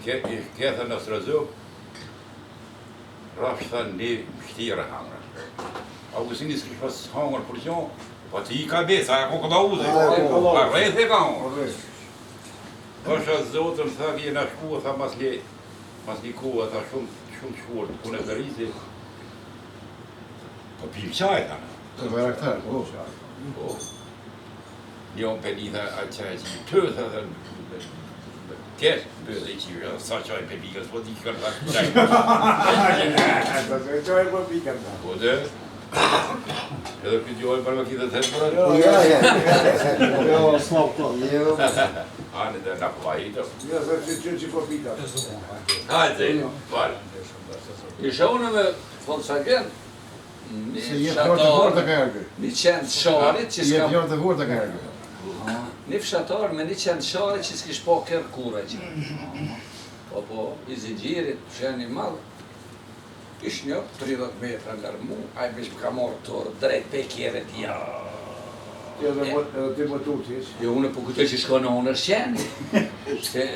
Ketën në Strozov, rafsh thënë ne shtire hamra. Augustini s'kish pas hangër për gjo, po të I ka besa, a ko këta uze, a rreth e ka hangër. Pasha zotën, tha jena shkua, tha mas li koha, tha shumë shkurt, kune të rriti. Po pim qaj, tha. Të bayraktar, po. Njën për një tha, a qaj që të, tha, kesh, bëdhe I qivë, sa qaj për pikës, po t'i kërë tha qaj. Qaj për pikën, tha. Po dhe, edhe këtë gjojë për më këtë të të të Jo, s'ma këto. Anë dhe në kuajito. Jo, se që po pika. Hajde, falë. Isha unë me Volkswagen, Se jetë fjorë të forë të ka ergë. një qenë sharit që Jetë s'ka... fjorë të forë të ka ergë. Një fshatar me një qenë sharit që s'kish po kërë kura që. Po, I zingjirit, shenë I madhë. Ish një 30 metra ngar mu, a I bish më ka morë torë drejt pe kjeret, ja. Edhe ti më tutish. Jo, unë po këtë që shko në onër qeni.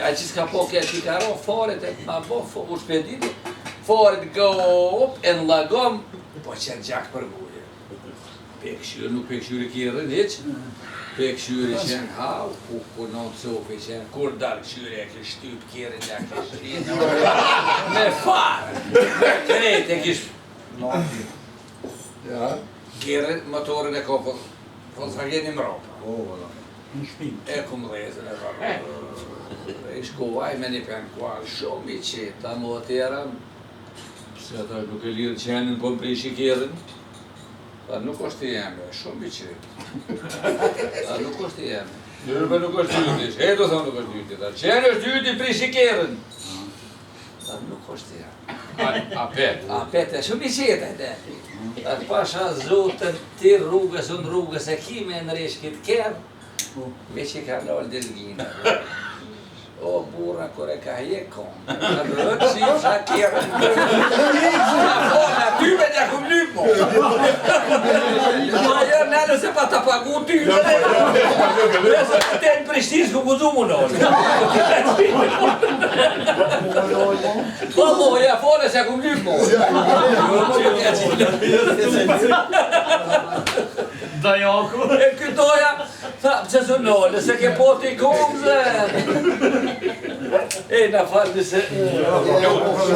A që s'ka po kërë që ka ro, faret e ma po, u shpediti. Faret go up, e në lagom, po qenë gjak për guje. Pekëshyre, nuk pekëshyre kjerën, heq. Pekëshyre qenë hau, ku në cofi qenë, kur dalë këshyre e kështë shtyp kjerën, ja kështë shtyp. Me farë, me krejt e kështë. Kjerën, motorën e kopën, Volkswagen I mropa. E kum dhezën e varë. I shkovaj me një penkuar shumë I qeta, motera. Se ata nuk e lirë qenin, po më prishi kjerën. Ta nuk është I jemi, shumë I qetë. Ta nuk është I jemi. Njërëve nuk është dyti, eto sa nuk është dyti. Ta qenë është dyti, prishi kjerën. Ta nuk është I jemi. Apet. Apet e shumë I qetë e te. Ta pasha zotën ti rrugës, unë rrugës e kime në reshkit kjerë. Me që ka lallë delgina. O burra kër e ka jekon. Në rëtë si sa kjerën. Ty me t'ja kum lypë mo. Jo, nëllë se pa ta pagu ty. Nëse të në Prishtinë s'ku guzu mu nëllë. Po, ja fone se kum lypë mo. Dajaku. E këtoja, që su nëllë, se ke po t'i kumë zë. E, në falë nëse...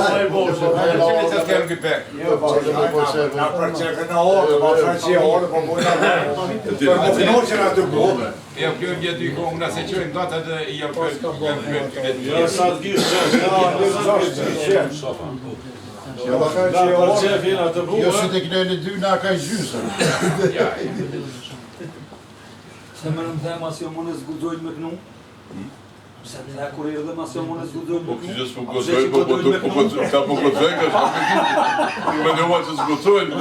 Qëmi të t'kem këpek? Jo, po, na për qekë në orë, po shaqë orë, po bujna në orë. Për më përnoqën atë bove. Ja, kjo një dy kongë, nëse qëjmë datët I jam për Ja, sa të gjishë, Jo si të kënejnë dy na ka I gjysën. Se më në dhe mas jo më në zgudzojnë me kënu? Se të dhe kur e dhe mas jo më në zgudzojnë me kënu? Gjithë s'po godzojnë, ta po godzojnë, ka shka me nëma që s'godzojnë.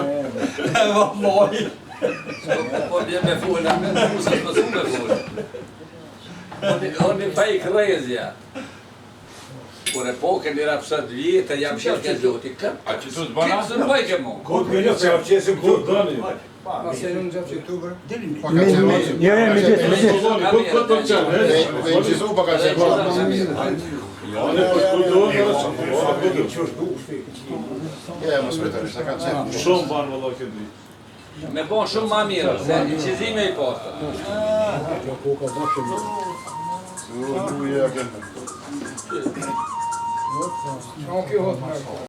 E va moj! Po bje me fulla, me musa s'pësu me fulla. Oni pa I krezja. Kur e po kënë I rapsat vjetë, jam qërë ke zoti, A që tu t'bana? këtë së në bëjke mo. Këtë këllë që qesim këtë dëni. Mas e në gjapë që tu bërë? Pa ka qenë me që. Me Me I qizu pa ka qenë. Ja, më spretëri, sa ka qenë. Shumë banë vëllo këtë. Me bon shumë ma mirë, se qizime I postë. Uja, kënë. Që kjo hotë me